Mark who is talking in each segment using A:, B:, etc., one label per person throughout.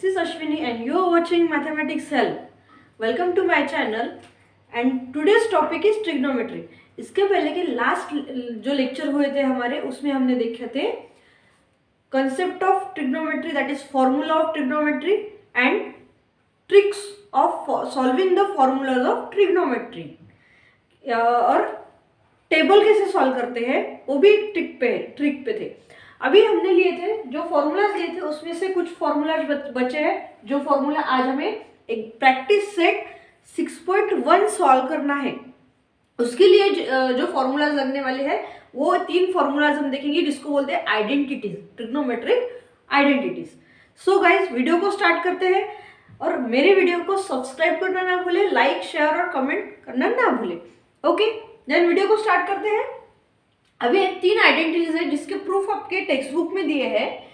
A: This is Ashwini and you are watching Mathematics Help. Welcome to my channel and today's topic is trigonometry. इसके पहले के last जो lecture हुए थे हमारे उसमें हमने देखे थे concept of trigonometry, that is formula of trigonometry and tricks of solving the formulas of trigonometry. और टेबल कैसे सॉल्व करते हैं वो भी ट्रिक पे थे. अभी हमने लिए थे जो फॉर्मूलाज लिए थे उसमें से कुछ फॉर्मूलाज बचे हैं. जो फॉर्मूला आज हमें एक प्रैक्टिस सेट 6.1 सॉल्व करना है. उसके लिए जो फॉर्मूलाज लगने वाले हैं वो 3 फॉर्मूलाज हम देखेंगे जिसको बोलते हैं identities, trigonometric identities. So guys video को स्टार्ट करते हैं और मेरे वीडियो को सब्सक्राइब करना ना भूले, लाइक शेयर और कमेंट करना ना भूले. ओके, देन वीडियो को स्टार्ट करते हैं. अभी 3 आइडेंटिटीज है जिसके प्रूफ आपके टेक्स्ट बुक में दिए हैं.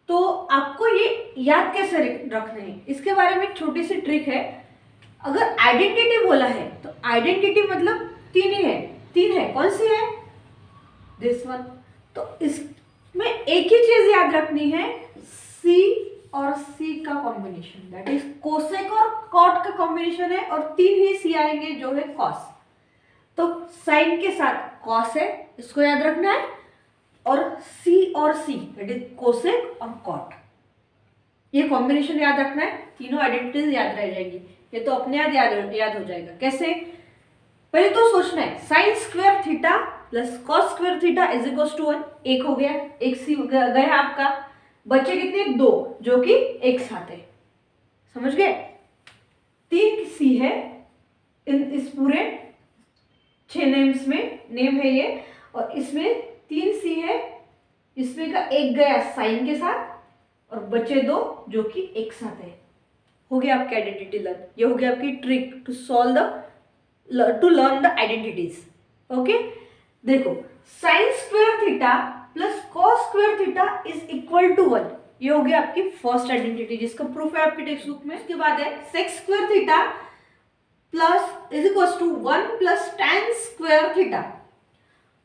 A: तो आपको ये याद कैसे रखने हैं इसके बारे में एक छोटी सी ट्रिक है. अगर आइडेंटिटी बोला है तो आइडेंटिटी मतलब 3 ही है. 3 है, कौन सी है? This one. तो इसमें एक ही चीज याद रखनी है, सी और सी का कॉम्बिनेशन, दैट इज कोसेक और कॉट का कॉम्बिनेशन है और 3 ही सी आएंगे जो है कॉस. तो साइन के साथ कॉस है, इसको याद रखना है, और सी दैट इज कोसेक और कॉट, ये कॉम्बिनेशन याद रखना है. तीनों आइडेंटिटीज याद रह जाएगी. ये तो अपने याद हो जाएगा. कैसे? पहले तो सोचना है sine square theta plus cos square theta is equal to 1. एक हो गया, एक सी गया आपका. बचे कितने? 2 जो कि एक साथ है. समझ गए? 3 सी है इस पूरे 6 नेम्स में. नेम है ये, और इसमें 3 सी है. इसमें का एक गया साइन के साथ और बचे 2 जो कि एक साथ है. हो गया आपकी आइडेंटिटी लर्न. ये हो गया आपकी trick to learn the identities. Okay, देखो sine square theta plus cos square theta is equal to 1. ये हो गया आपकी फर्स्ट आइडेंटिटी जिसका प्रूफ है आपके टेक्स्ट बुक में. उसके बाद है sec square theta plus is equal to 1 plus tan square theta.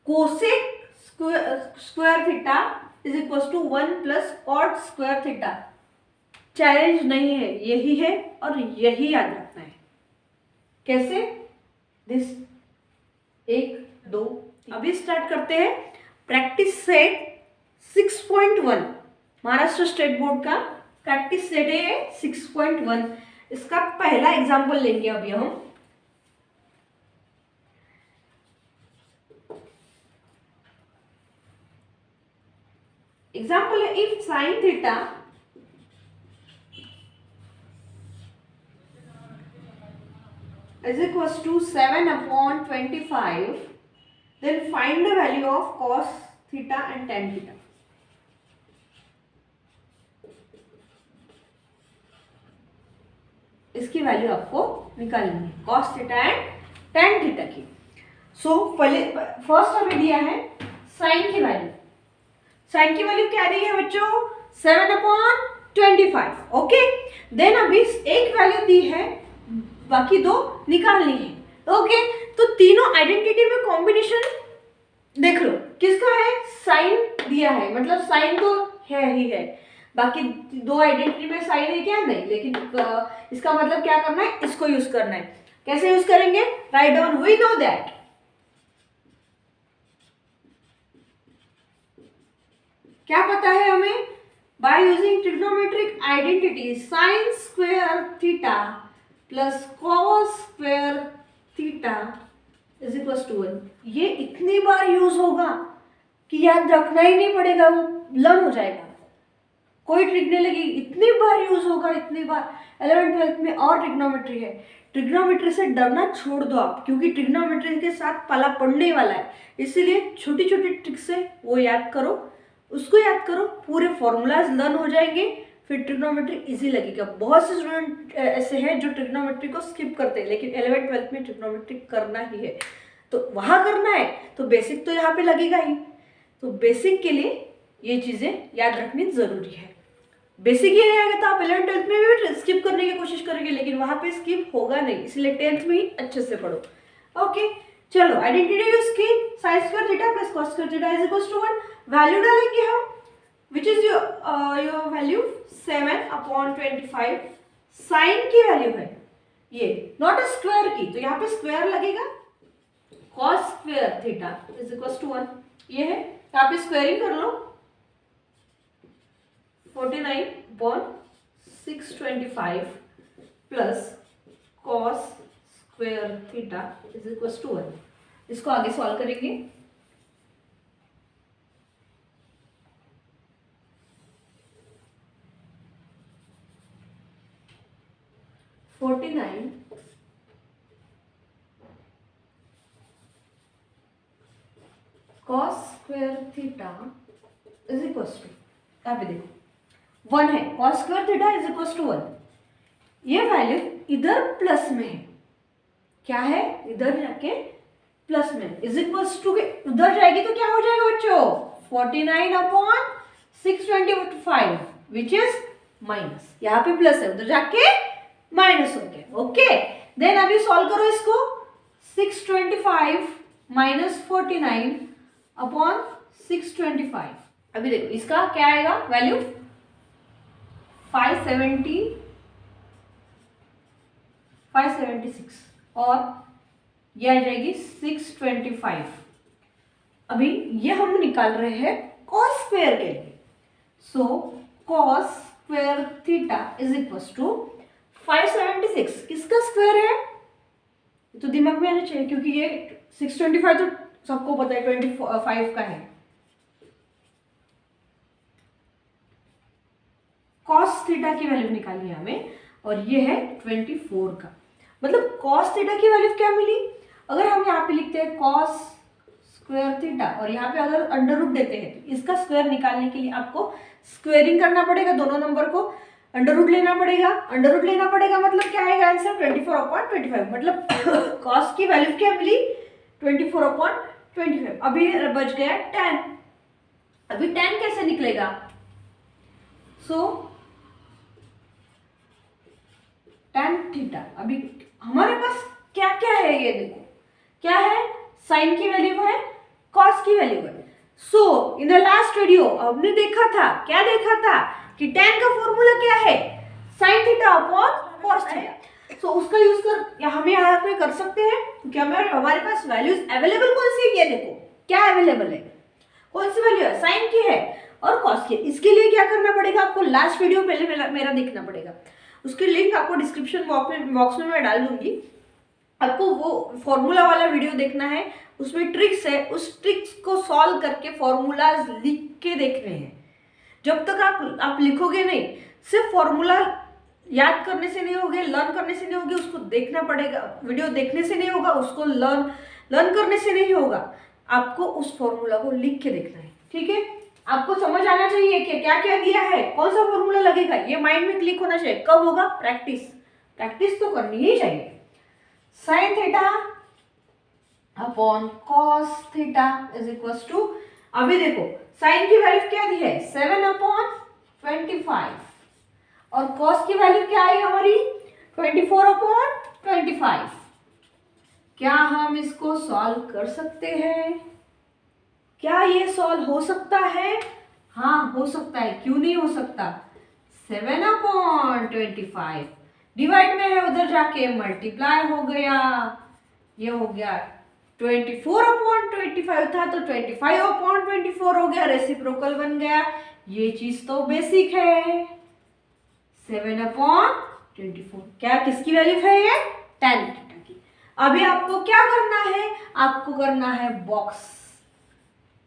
A: Cosec square theta is equal to 1 plus cot square theta. Challenge नहीं है, यही है और यही याद रखना है. कैसे? दिस 1 2 3. अभी स्टार्ट करते हैं practice set 6.1. Maharashtra state board का प्रैक्टिस सेट है 6.1. इसका पहला एग्जाम्पल लेंगे अभी हम. एग्जाम्पल है if sine theta is equals to 7/25, then find the value of cos theta and tan theta. इसकी वैल्यू आपको निकालनी है, cos theta and tan theta की. सो पहले फर्स्ट हमें दिया है साइन की वैल्यू. साइन की वैल्यू क्या दी है बच्चों? 7/25. ओके, देन अभी एक वैल्यू दी है, बाकी 2 निकालनी है. ओके, तो तीनों आइडेंटिटी में कॉम्बिनेशन देख लो. किसका है? साइन दिया है, मतलब साइन तो है ही है. बाकी 2 आइडेंटिटी में साइन है क्या? नहीं. लेकिन इसका मतलब क्या करना है? इसको यूज करना है. कैसे यूज करेंगे? Write down. We know that. क्या पता है हमें? By using trigonometric identity sine square theta plus cos square theta is equal to 1. ये इतनी बार यूज होगा कि याद रखना ही नहीं पड़ेगा, वो लर्न हो जाएगा. कोई ट्रिक नहीं लगी, इतनी बार यूज होगा, इतनी बार. 11th 12th में और ट्रिग्नोमेट्री है. ट्रिग्नोमेट्री से डरना छोड़ दो आप, क्योंकि ट्रिग्नोमेट्री के साथ पाला पड़ने वाला है. इसीलिए छोटी छोटी ट्रिक्स है वो याद करो, उसको याद करो, पूरे फॉर्मूलाज लर्न हो जाएंगे, फिर ट्रिग्नोमेट्री इजी लगेगा. बहुत से स्टूडेंट ऐसे हैं जो ट्रिग्नोमेट्री को स्किप करते हैं, लेकिन 11th 12th में ट्रिग्नोमेट्री करना ही है. तो वहाँ करना है तो बेसिक तो यहाँ पे लगेगा ही. तो बेसिक के लिए ये चीज़ें याद रखनी ज़रूरी है. बेसिक ये नहीं आएगा तो आप 11th 12th में भी स्किप करने की कोशिश करेंगे, लेकिन वहाँ पे स्किप होगा नहीं. इसलिए 10th में ही अच्छे से पढ़ो. ओके, चलो आइडेंटिटी यूज की. Sine square theta plus cos square theta is equal to 1. Value डालेंगे हम. Which is your value 7/25। Sine की वैल्यू है ये, नॉट अ स्क्वायर की, तो यहाँ पे स्क्वायर लगेगा। Cos square theta is equal to 1, ये है, यहाँ पे स्क्वायरिंग कर लो। 49/625 plus cos square theta is equal to 1। इसको आगे सॉल्व करेंगे। cos square theta is equal to, यहाँ पे देखो 1 है, cos square theta is equal to 1। ये वैल्यू इधर प्लस में है, क्या है, इधर जाके प्लस में, इज इक्वल टू के उधर जाएगी तो क्या हो जाएगा बच्चों, 49/625 विच इज माइनस, यहाँ पे प्लस है, उधर जाके माइनस हो गया। ओके, देन अभी सॉल्व करो इसको। 625 माइनस 49/625, अभी देखो इसका क्या आएगा वैल्यू, 576 और ये आ जाएगी 625। अभी ये हम निकाल रहे हैं cos स्क्वायर के लिए। So cos square theta is equal to 576, किसका स्क्वायर है तो दिमाग में आना चाहिए, क्योंकि ये 625 तो सबको पता है 25 का है। cos थीटा की वैल्यू निकाली है हमें, और ये है 24 का, मतलब cos थीटा की वैल्यू क्या मिली। अगर हम यहाँ पे लिखते हैं cos स्क्वायर थीटा और यहाँ पे अगर अंडर रूट देते हैं तो इसका स्क्वायर निकालने के लिए आपको स्क्वेयरिंग करना पड़ेगा, दोनों नंबर को अंडर रूट लेना पड़ेगा। अंडर रूट लेना पड़ेगा मतलब क्या आएगा आंसर, 24/25, मतलब cos की वैल्यू क्या मिली, 24/25। अभी बच गया 10, अभी 10 कैसे निकलेगा, सो tan थीटा, अभी हमारे पास क्या क्या है ये देखो, क्या है, साइन की वैल्यू है, कॉस की वैल्यू है। सो इन द लास्ट वीडियो हमने देखा था, क्या देखा था कि tan का फॉर्मूला क्या है, sine theta upon cos theta. So उसका यूज कर हम यहाँ पे कर सकते हैं, क्योंकि हमारे पास वैल्यूज अवेलेबल कौन सी है, ये देखो क्या अवेलेबल है, कौन सी वैल्यू है, साइन की है और कॉस की। इसके लिए क्या करना पड़ेगा आपको, लास्ट वीडियो पहले मेरा देखना पड़ेगा, उसकी लिंक आपको डिस्क्रिप्शन बॉक्स में मैं डाल दूंगी। आपको वो फॉर्मूला वाला वीडियो देखना है, उसमें ट्रिक्स है, उस ट्रिक्स को सॉल्व करके फॉर्मूलाज लिख के देखने हैं। जब तक आप लिखोगे नहीं, सिर्फ फॉर्मूला याद करने से नहीं होगे, लर्न करने से नहीं होगे, उसको देखना पड़ेगा, वीडियो देखने से नहीं होगा, उसको लर्न करने से नहीं होगा, आपको उस फॉर्मूला को लिख के देखना है। ठीक है, आपको समझ आना चाहिए कि क्या क्या दिया है, कौन सा फॉर्मूला लगेगा, ये माइंड में क्लिक होना चाहिए। कब होगा, प्रैक्टिस तो करनी ही चाहिए। Sine theta upon cos theta is equal to, अभी देखो साइन की वैल्यू क्या दी है, 7/25 और कॉस की वैल्यू क्या आई हमारी, 24/25। क्या हम इसको सॉल्व कर सकते हैं, क्या ये सॉल्व हो सकता है, हाँ हो सकता है, क्यों नहीं हो सकता। 7/25 डिवाइड में है, उधर जाके मल्टीप्लाई हो गया, ये हो गया 24/25 था तो 25/24 हो गया, रेसिप्रोकल बन गया। ये चीज तो बेसिक है। 7/24 क्या किसकी वैल्यू है, ये tan थीटा की। अभी आपको क्या करना है, आपको करना है बॉक्स,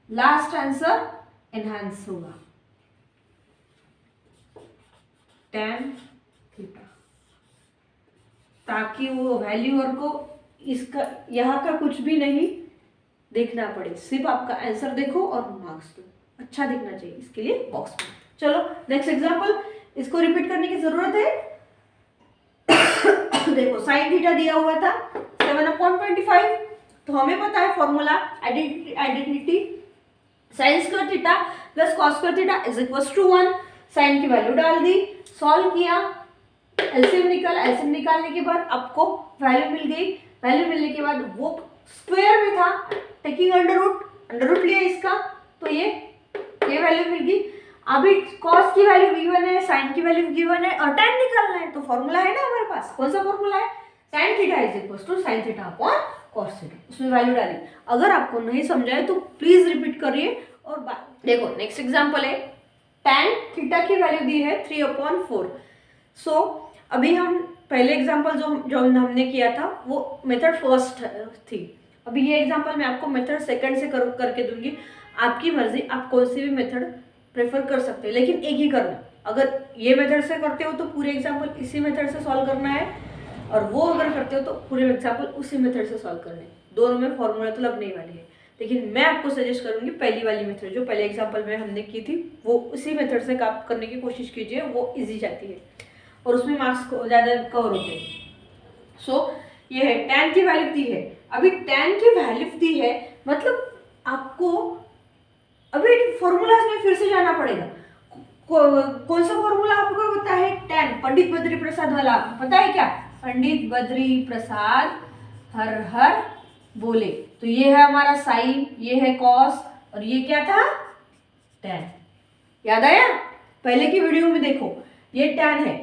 A: लास्ट आंसर एनहांस होगा tan थीटा, ताकि वो वैल्यूअर को इसका यहाँ का कुछ भी नहीं देखना पड़े, सिर्फ आपका आंसर देखो और मार्क्स दो, अच्छा दिखना चाहिए, इसके लिए बॉक्स में। चलो नेक्स्ट एग्जांपल, इसको रिपीट करने की जरूरत है। देखो साइन थीटा दिया हुआ था 7/25, तो हमें पता है formula identity, sine square theta plus cos square theta is equal to 1। Sine की वैल्यू डाल दी, सॉल्व किया, एलसीएम निकालने के बाद आपको वैल्यू मिल गई। वैल्यू मिलने के बाद वो स्क्वायर में था, टेकिंग अंडर रूट लिया इसका, तो ये वैल्यू मिल गई। अभी cos की वैल्यू गिवन है, sin की वैल्यू गिवन है और tan निकालना है, तो फॉर्मूला है ना हमारे पास। कौन सा फॉर्मूला है? sin theta is equal to sin theta upon cos theta. उसमें वैल्यू डाली। अगर आपको नहीं समझा है तो प्लीज रिपीट करिए। और देखो नेक्स्ट एग्जांपल है, tan थीटा की वैल्यू दी है 3/4। सो अभी हम पहले एग्जांपल जो हमने किया था वो मेथड फर्स्ट थी। अभी ये एग्जांपल मैं आपको मेथड सेकंड से करके दूंगी। आपकी मर्जी, आप कौन सी भी मेथड प्रेफर कर सकते हैं, लेकिन एक ही करना। अगर ये मेथड से करते हो तो पूरे एग्जांपल इसी मेथड से सॉल्व करना है, और वो अगर करते हो तो पूरे एग्जांपल उसी मेथड से सॉल्व करना है। दोनों में फॉर्मूला तो लगने वाली है, लेकिन मैं आपको सजेस्ट करूंगी पहली वाली मेथड जो पहले एग्जांपल में हमने की थी, वो उसी मेथड से आप करने की कोशिश कीजिए। वो इजी जाती है और उसमें मार्क्स ज़्यादा कवर होते हैं। सो ये है tan की वैल्यू दी है। अभी tan की वैल्यू दी है मतलब आपको अभी फॉर्मूलाज में फिर से जाना पड़ेगा। कौन सा फॉर्मूला आपको पता है? tan, पंडित बद्री प्रसाद वाला पता है क्या? पंडित बद्री प्रसाद हर हर बोले। तो ये है हमारा साइन, ये है कॉस और ये क्या था? tan। याद आया? पहले की वीडियो में देखो, ये tan है।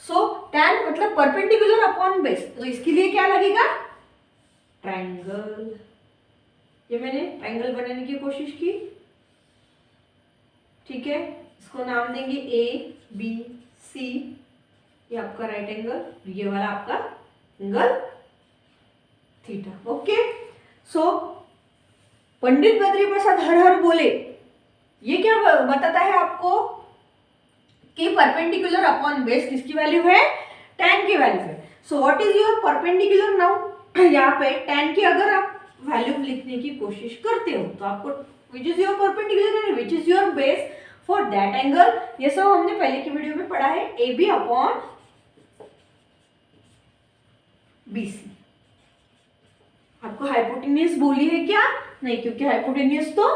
A: सो tan मतलब परपेंडिकुलर अपॉन बेस, तो इसके लिए क्या लगेगा? ट्रायंगल। ये मैंने ट्रायंगल बनाने की कोशिश की, ठीक है। इसको नाम देंगे ABC, ये आपका राइट एंगल, ये वाला आपका एंगल थीटा। ओके। सो पंडित बद्री प्रसाद हर हर बोले, ये क्या बताता है आपको कि परपेंडिकुलर अपॉन बेस किसकी वैल्यू है? tan की वैल्यू है। सो what is your perpendicular now? यहाँ पे tan की अगर आप वैल्यू लिखने की कोशिश करते हो तो आपको which is your perpendicular and which is your base for that angle, ये सब हमने पहले की वीडियो में पढ़ा है। AB upon BC। आपको हाइपोटेन्यूज बोली है क्या? नहीं, क्योंकि हाइपोटेन्यूज तो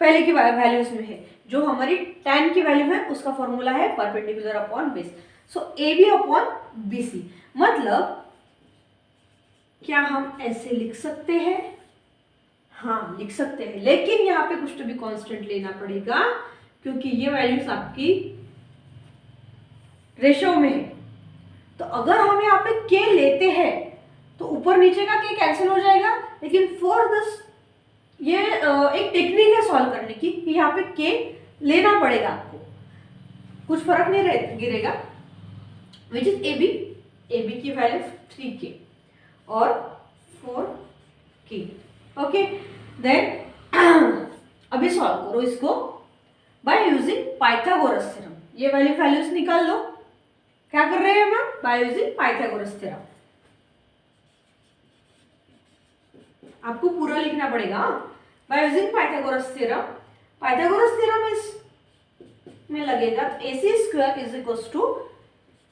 A: पहले की वैल्यूज में है। जो हमारी tan की वैल्यू है उसका फॉर्मूला है परपेंडिकुलर अपॉन बेस। सो AB अपॉन BC मतलब क्या हम ऐसे लिख सकते हैं? हाँ, लिख सकते हैं, लेकिन यहाँ पे कुछ तो भी कांस्टेंट लेना पड़ेगा, क्योंकि ये वैल्यूज आपकी रेशो में है। तो अगर हम यहाँ पे k लेते हैं तो ऊपर नीचे का k कैंसिल हो जाएगा, लेकिन फॉर दिस ये एक टेक्निक है सॉल्व करने की कि यहाँ पे k लेना पड़ेगा आपको, कुछ फर्क नहीं गिरेगा। विच इज AB की वैल्यू 3k और 4k। ओके, देन अभी सॉल्व करो इसको बाय यूजिंग पाइथागोरस थ्योरम। ये वैल्यूज निकाल लो। क्या कर रहे हैं हम? By using Pythagoras theorem. आपको पूरा लिखना पड़ेगा। By using Pythagoras theorem, Pythagoras theorem इस में लगेगा AC square is equal to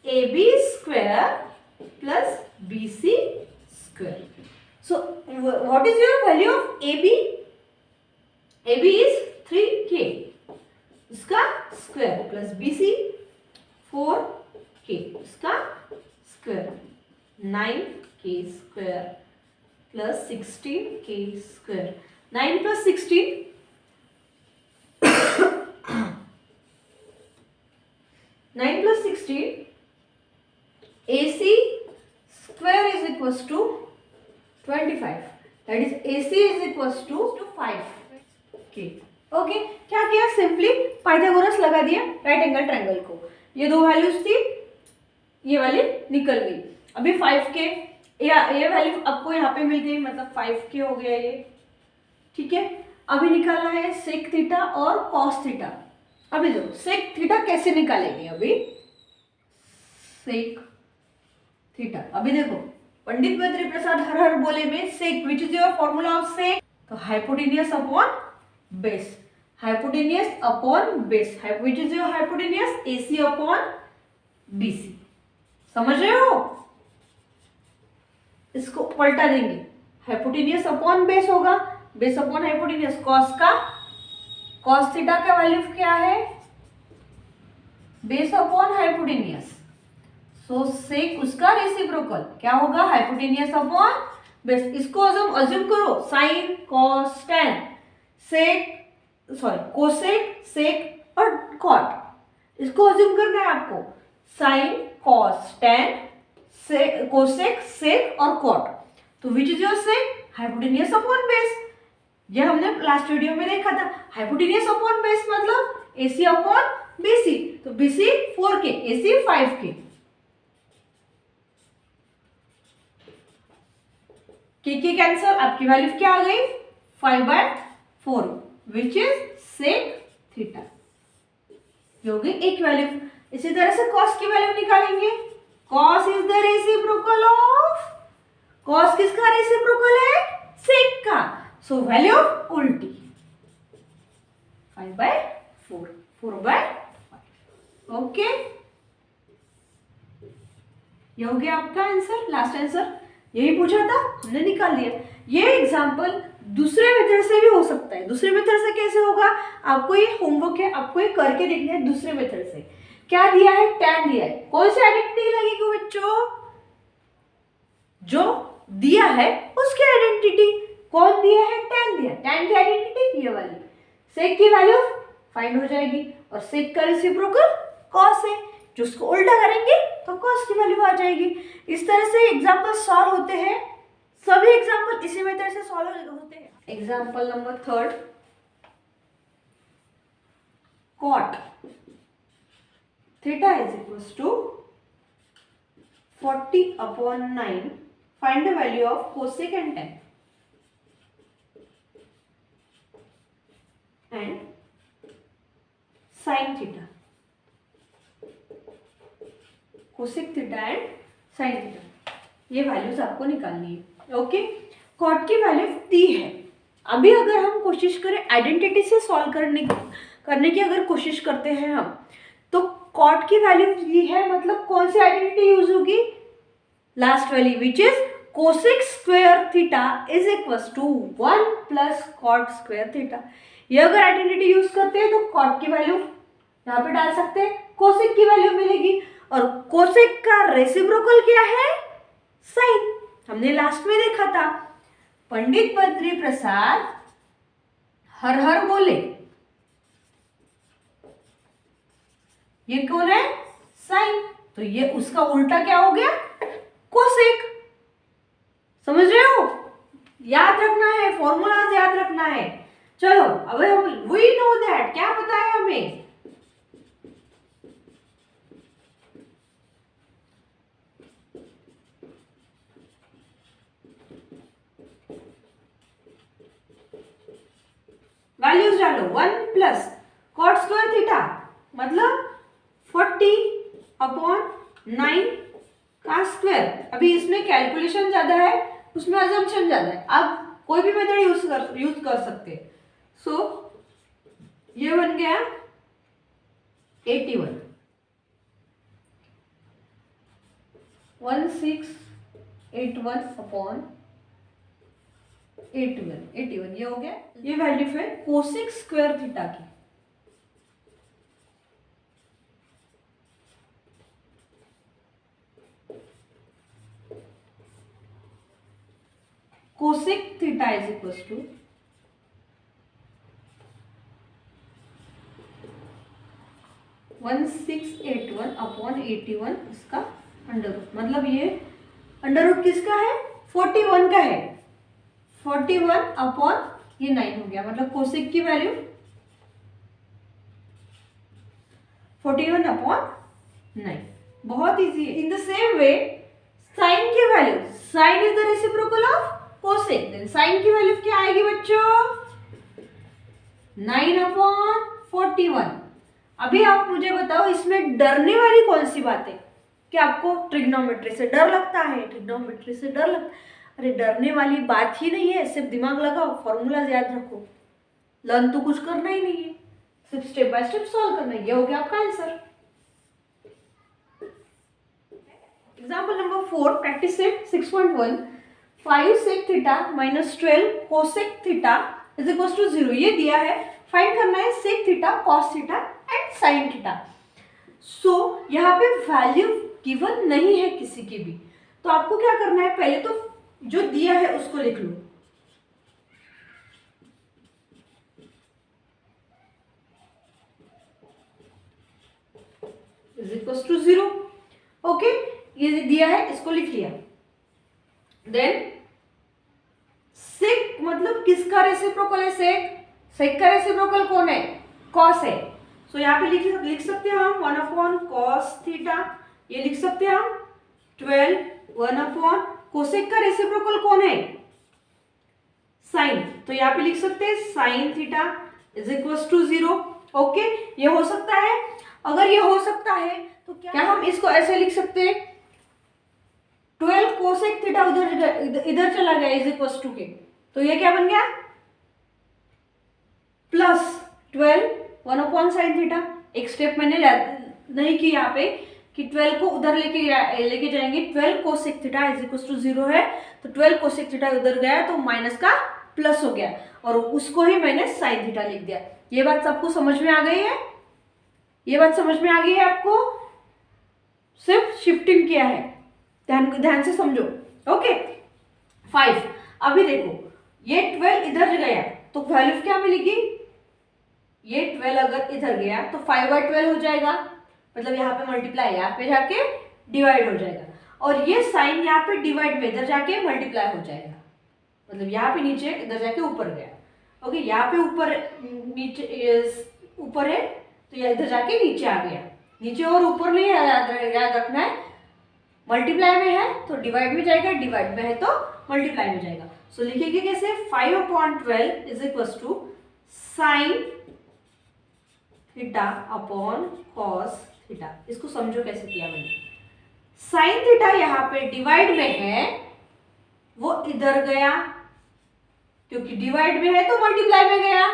A: AB square plus BC square. So what is your value of AB? AB is 3k, इसका स्क्वायर प्लस BC 4k, इसका square 9k square plus 16k square. 9 plus 16 9 plus 16 AC square is equals to 25, that is AC is equals to 5k। Okay, क्या किया? Simply Pythagoras लगा दिया right angle triangle को। ये दो values थी, ये वाली निकल गई। अभी 5k ये वैल्यू आपको यहाँ पे मिल गई, मतलब 5k हो गया ये, ठीक है। अभी निकालना है सेक थीटा और कॉस थीटा। अभी देखो सेक थीटा कैसे निकालेंगे। अभी सेक थीटा, अभी देखो पंडित बद्री प्रसाद हर हर बोले में sec, which is your formula of sec? तो hypotenuse upon base, hypotenuse upon base, which is your hypotenuse? AC upon BC। समझ रहे हो? इसको पलटा देंगे, हाइपोटेनियस अपॉन बेस होगा, बेस अपॉन हाइपोटेनियस। कॉस का, कॉस थीटा का वैल्यू क्या है? Base upon hypotenuse. So sec उसका रेसिप्रोकल क्या होगा? Hypotenuse upon base. इसको अज्यूम करो sine cos tan, sec sorry cosec sec और कॉट। इसको अज्यूम करना है आपको, sign, cos, ten, cosec, sec और कॉट। तो विच is your sake? Hypotenuse upon base. ये हमने लास्ट वीडियो में देखा था। हाइपोटेन्यूज अपॉन बेस मतलब AC अपॉन BC। तो BC 4K, AC 5K। के कैंसल, आपकी वैल्यू क्या आ गई? 5/4 विच इज सेक थीटा। ये हो गई एक वैल्यू। इसी तरह से कॉस की वैल्यू निकालेंगे। Cos is the reciprocal of, cos किसका रेसिप्रोकल है? सेक का। सो वैल्यू ऑफ उल्टी 5/4, 4/5। ओके, ये हो गया आपका आंसर, लास्ट आंसर। यही पूछा था, हमने निकाल दिया। ये एग्जाम्पल दूसरे मेथड से भी हो सकता है। दूसरे मेथड से कैसे होगा? आपको ये होमवर्क है, आपको ये करके देखना है। दूसरे मेथड से क्या दिया है? tan दिया है। कौन सी आइडेंटिटी लगेगी बच्चों? जो दिया है उसकी आइडेंटिटी। कौन दिया है? tan दिया। tan की आइडेंटिटी ये वाली। सेक की वैल्यू फाइंड हो जाएगी और सेक का रेसिप्रोकल कॉस है। जो उसको उल्टा करेंगे तो कॉस की वैल्यू आ जाएगी। इस तरह से एग्जाम्पल सॉल्व होते हैं। सभी एग्जाम्पल इसी मेथड से सॉल्व होते हैं। Example number 3, cot theta is equals to 40/9। Find the value of cosec and tan and sine theta. Cosec theta and sine theta, ये वैल्यूज आपको निकालनी है। ओके, कॉट की वैल्यू दी है। अभी अगर हम कोशिश करें आइडेंटिटी से सॉल्व करने की अगर कोशिश करते हैं हम, तो कॉट की वैल्यू दी है, मतलब कौन सी आइडेंटिटी यूज होगी? लास्ट वाली, which is cosec square theta is equals to 1 plus cot square theta. ये अगर आइडेंटिटी यूज करते हैं तो कॉट की वैल्यू यहाँ पे डाल सकते हैं, कोसेक की वैल्यू मिलेगी। और कोसेक का रेसिप्रोकल क्या है? साइन। हमने लास्ट में देखा था, पंडित बद्री प्रसाद हर हर बोले, ये कौन है? साइन। तो ये उसका उल्टा क्या हो गया? कोसेक। समझ रहे हो? याद रखना है, फॉर्मूलाज याद रखना है। चलो अब हम वी नो दैट, क्या पता है हमें? वैल्यूज डालो। 1 प्लस कॉट स्क्वायर थीटा मतलब 40/9 का स्क्वायर। अभी इसमें कैलकुलेशन ज्यादा है, उसमें अजम्पशन ज्यादा है। आप कोई भी मेथड यूज कर सकते हैं। सो ये बन गया 81, 1681/81, ये हो गया। ये वैल्यू है कोसेक स्क्वायर थीटा की। Cosec theta is equals to 1681/81 इसका अंडर रूट, मतलब ये अंडर रूट किसका है? 41 का है। 41/9 हो गया, मतलब कोसेक की वैल्यू 41/9। बहुत इजी है। In the same way sine की value, sine is the reciprocal of cosec, then sine की वैल्यू क्या आएगी बच्चों? 9/41। अभी आप मुझे बताओ, इसमें डरने वाली कौन सी बात है? कि आपको ट्रिग्नोमेट्री से डर लगता है, ट्रिग्नोमेट्री से डर लगता है। अरे डरने वाली बात ही नहीं है, सिर्फ दिमाग लगाओ, फॉर्मूलाज याद रखो, लर्न तो कुछ करना ही नहीं है, सिर्फ स्टेप बाय स्टेप सॉल्व करना है। ये हो गया आपका answer. Example number 4, practice set 6.1, 5 sec theta minus 12 cosec theta is equal to 0। ये दिया है, फाइंड करना है sec theta, cos theta and sine theta. So यहाँ पे वैल्यू गिवन नहीं है किसी की भी, तो आपको क्या करना है? पहले तो जो दिया है उसको लिख लो। Is equal to 0। ओके, ये दिया है, इसको लिख लिया। देन सेक मतलब किसका रेसिप्रोकल है? सेक। सेक का रेसिप्रोकल कौन है? कॉस है। सो यहाँ पे लिख सकते हैं हम 1 अपॉन कॉस थीटा, ये लिख सकते हैं हम 12 1 अपॉन कोसेक का रेसिप्रोकल कौन है? साइन। तो यहाँ पे लिख सकते हैं sine theta is equal to 0। Okay, ये हो सकता है। अगर ये हो सकता है तो क्या हम इसको ऐसे लिख सकते हैं 12 कोसेक थीटा इधर चला गया इज इक्वल टू के, तो ये क्या बन गया? Plus 12 1 upon sine theta. एक स्टेप मैंने नहीं की यहाँ पे कि 12 को उधर लेके जाएंगे। 12 cosec theta is equal to 0 है, तो 12 कोसेक थीटा उधर गया तो माइनस का प्लस हो गया और उसको ही मैंने साइन थीटा लिख दिया। ये बात सबको समझ में आ गई है? ये बात समझ में आ गई है आपको? सिर्फ शिफ्टिंग किया है, ध्यान से समझो। ओके, 5। अभी देखो ये 12 इधर गया तो वैल्यू क्या मिलेगी? ये 12 अगर इधर गया तो 5/12 हो जाएगा, मतलब यहाँ पे मल्टीप्लाई, यहाँ पे जाके डिवाइड हो जाएगा, और ये साइन यहाँ पे डिवाइड में इधर जाके मल्टीप्लाई हो जाएगा, मतलब यहाँ पे नीचे इधर जाके ऊपर गया। ओके, यहाँ पे ऊपर नीचे ऊपर है तो यह इधर जाके नीचे आ गया। नीचे और ऊपर नहीं याद रखना है, मल्टीप्लाई में है तो डिवाइड में जाएगा, डिवाइड में है तो मल्टीप्लाई में जाएगा। सो लिखेंगे कैसे? 5/12 is equal to sine theta upon cos theta. इसको समझो कैसे किया मैंने। साइन थीटा यहाँ पे डिवाइड में है, वो इधर गया क्योंकि डिवाइड में है तो मल्टीप्लाई में गया,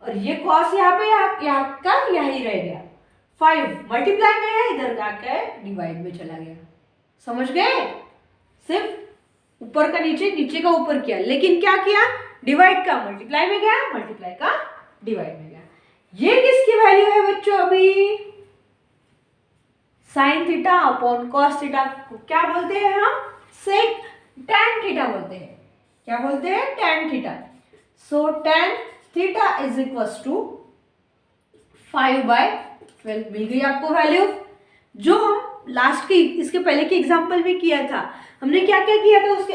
A: और ये कॉस यहाँ पे यहाँ का यही रह गया। 5 मल्टीप्लाई में है, इधर जाकर डिवाइड में चला गया। समझ गए? सिर्फ ऊपर का नीचे, नीचे का ऊपर किया, लेकिन क्या किया? डिवाइड का मल्टीप्लाई में गया, मल्टीप्लाई का डिवाइड में गया। ये किसकी वैल्यू है बच्चों? अभी sign theta upon cos theta को क्या बोलते हैं हम? सेक टैन थीटा बोलते हैं। क्या बोलते हैं? Tan theta. So tan theta is equal to 5/12 मिल गई आपको वैल्यू, जो हम लास्ट के इसके पहले के एग्जांपल में किया था। हमने क्या क्या किया था उसके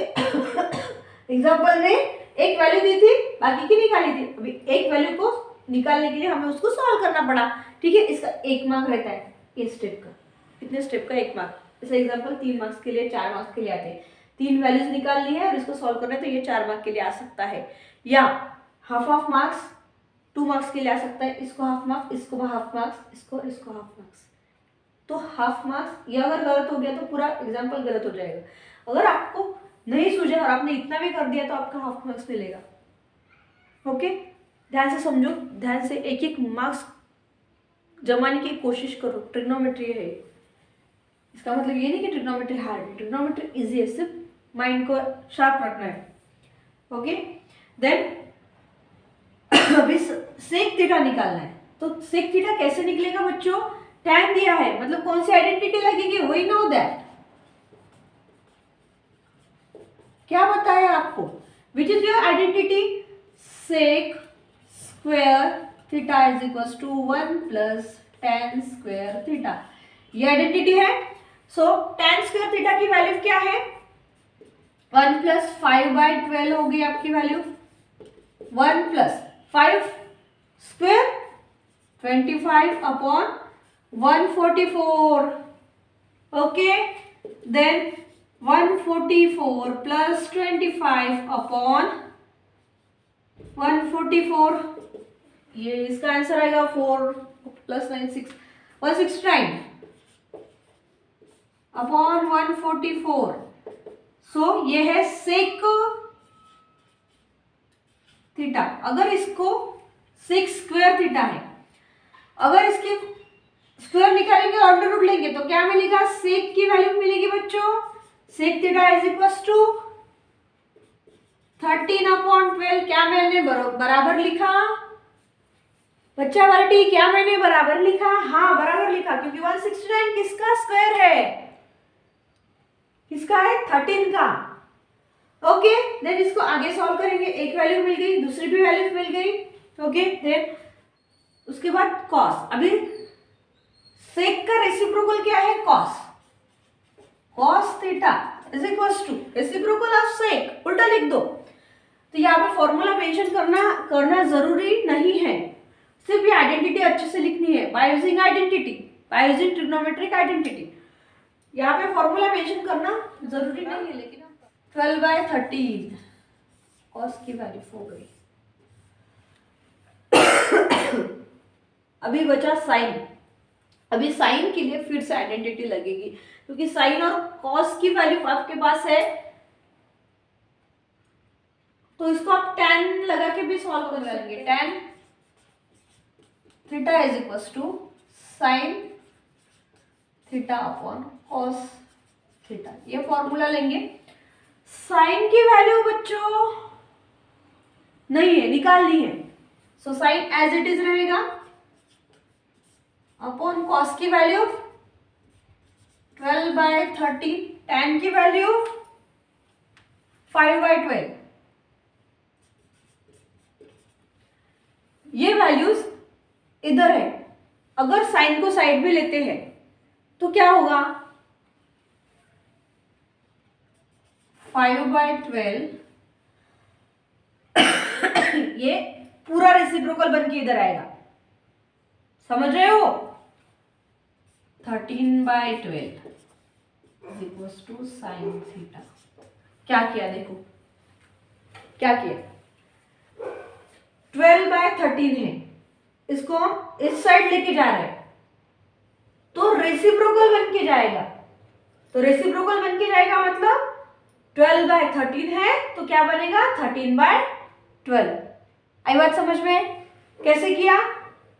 A: एग्जांपल में? एक वैल्यू दी थी, बाकी की निकाली थी। अभी एक वैल्यू को निकालने के लिए हमें उसको सॉल्व करना पड़ा। ठीक है, इसका 1 मार्क रहता है इस स्टेप का। कितने स्टेप का? 1 मार्क। जैसे एग्जांपल 3 मार्क्स के लिए, 4 मार्क्स के लिए आते हैं। 3 वैल्यूज निकालनी है और इसको सॉल्व करना है तो ये 4 मार्क के लिए आ सकता है, या हाफ मार्क्स 2 मार्क्स के लिए आ सकता है। इसको हाफ मार्क्स, इसको हाफ मार्क्स, इसको हाफ मार्क्स। तो हाफ मार्क्स, ये अगर गलत हो गया तो पूरा एग्जाम्पल गलत हो जाएगा। अगर आपको नहीं सूझा और आपने इतना भी कर दिया तो आपका हाफ मार्क्स मिलेगा। ओके, ध्यान से समझो, ध्यान से एक एक मार्क्स जमाने की कोशिश करो। ट्रिग्नोमेट्री है, इसका मतलब ये नहीं कि ट्रिग्नोमेट्री हार्ड है। ट्रिग्नोमेट्री इजी है, सिर्फ माइंड को शार्प रखना है। ओके, देन अभी सेक थीटा निकालना है। तो सेक थीटा कैसे निकलेगा बच्चों? टैन दिया है, मतलब कौन सी आइडेंटिटी लगेगी? We know that. क्या बताया आपको? Which is your identity? Sec square theta is equal to 1 plus tan square theta. ये आइडेंटिटी है। सो टैन स्क्वायर थीटा की वैल्यू क्या है? 1 प्लस 5/12 होगी आपकी value. 1 plus 5 square 25 upon 144। Okay, then 144 plus 25 upon 144, ये इसका आंसर आएगा 4 प्लस 9 6 169 अपॉन 144। सो ये है सेक थीटा। अगर इसको सेक स्क्वायर थीटा है, अगर इसके स्क्वायर निकालेंगे और अंडर रूट लेंगे तो क्या मिलेगा? सेक की वैल्यू मिलेगी बच्चों। Sec theta is equal to 13/12। क्या मैंने बराबर लिखा बच्चा वर्टी? क्या मैंने बराबर लिखा? हाँ, बराबर लिखा, क्योंकि 169 किसका स्क्वायर है? किसका है? 13 का। ओके, देन इसको आगे सॉल्व करेंगे। एक वैल्यू मिल गई, दूसरी भी वैल्यू मिल गई। ओके, देन उसके बाद कॉस। अभी सेक का रेसिप्रोकल क्या है? Cos. Cos theta is equals to reciprocal of sec, उल्टा लिख दो। तो यहाँ पे फॉर्मूला मेंशन करना जरूरी नहीं है, सिर्फ ये आइडेंटिटी अच्छे से लिखनी है by using identity, bye using trigonometric identity. यहाँ पे फॉर्मूला मेंशन करना जरूरी नहीं है, लेकिन 12/13 कॉस की वैल्यू हो गई। अभी बचा साइन। अभी साइन के लिए फिर से आइडेंटिटी लगेगी, क्योंकि साइन और कॉस की वैल्यू आपके पास है, तो इसको आप tan लगा के भी सॉल्व कर लेंगे। tan theta is equals to sine theta upon cos theta, ये फॉर्मूला लेंगे। साइन की वैल्यू बच्चों नहीं है, निकालनी है, so sine as it is रहेगा अपॉन कॉस की वैल्यू 12/13, tan की वैल्यू 5/12। ये वैल्यूज इधर है। अगर साइन को साइड में लेते हैं तो क्या होगा? 5/12 ये पूरा रेसिप्रोकल बन के इधर आएगा, समझ रहे हो? 13/12 is equals to sine theta. क्या किया देखो, क्या किया? 12/13 है, इसको हम इस साइड लेके जा रहे हैं, तो रेसिप्रोकल बन के जाएगा। तो रेसिप्रोकल बन के जाएगा मतलब 12/13 है, तो क्या बनेगा? 13/12। आई बात समझ में? कैसे किया?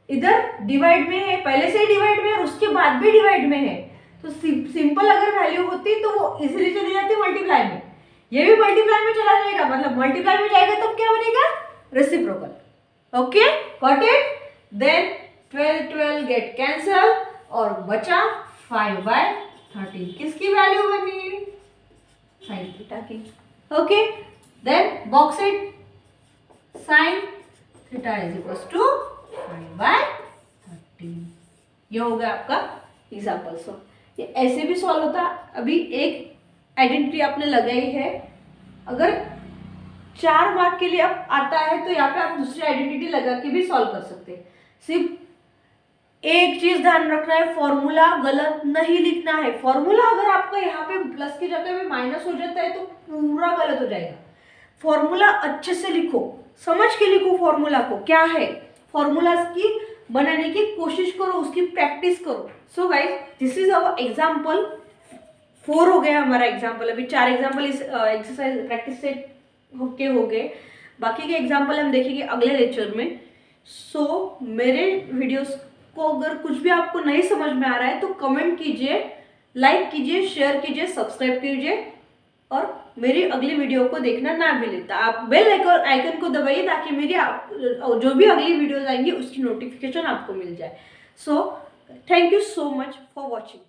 A: इधर डिवाइड में है, पहले से ही डिवाइड में है और उसके बाद भी डिवाइड में है, तो सिंपल अगर वैल्यू होती तो वो इजीली चली जाती मल्टीप्लाई में। ये भी मल्टीप्लाई में चला जाएगा, मतलब मल्टीप्लाई में जाएगा तो क्या बनेगा? Reciprocal. Okay, got it? Then 12 get cancel और बचा 5/13। किसकी वैल्यू बनी? साइन थीटा की। Okay, then box it, sine theta is equals to 5/13। ये हो गया आपका एग्जाम्पल सॉल्व। ये ऐसे भी सॉल्व होता। अभी एक आइडेंटिटी आपने लगाई है, अगर 4 मार्क के लिए अब आता है तो यहाँ पे आप दूसरी आइडेंटिटी लगा के भी सॉल्व कर सकते हैं। सिर्फ एक चीज ध्यान रखना है, फॉर्मूला गलत नहीं लिखना है। फॉर्मूला अगर आपका यहाँ पे प्लस की जगह में माइनस हो जाता है तो पूरा गलत हो जाएगा। फॉर्मूला अच्छे से लिखो, समझ के लिखो फॉर्मूला को, क्या है फॉर्मूला की बनाने की कोशिश करो, उसकी प्रैक्टिस करो। So guys, this is our example 4 हो गया हमारा एग्जाम्पल। अभी 4 एग्जाम्पल इस एक्सरसाइज प्रैक्टिस से होके हो गए, बाकी के एग्जाम्पल हम देखेंगे अगले लेक्चर में। सो मेरे वीडियोस को अगर कुछ भी आपको नहीं समझ में आ रहा है तो कमेंट कीजिए, लाइक कीजिए, शेयर कीजिए, सब्सक्राइब कीजिए और मेरी अगली वीडियो को देखना ना भूलें। आप बेल आइकन को दबाइए ताकि मेरी जो भी अगली वीडियोस आएंगी उसकी नोटिफिकेशन आपको मिल जाए। So thank you so much for watching.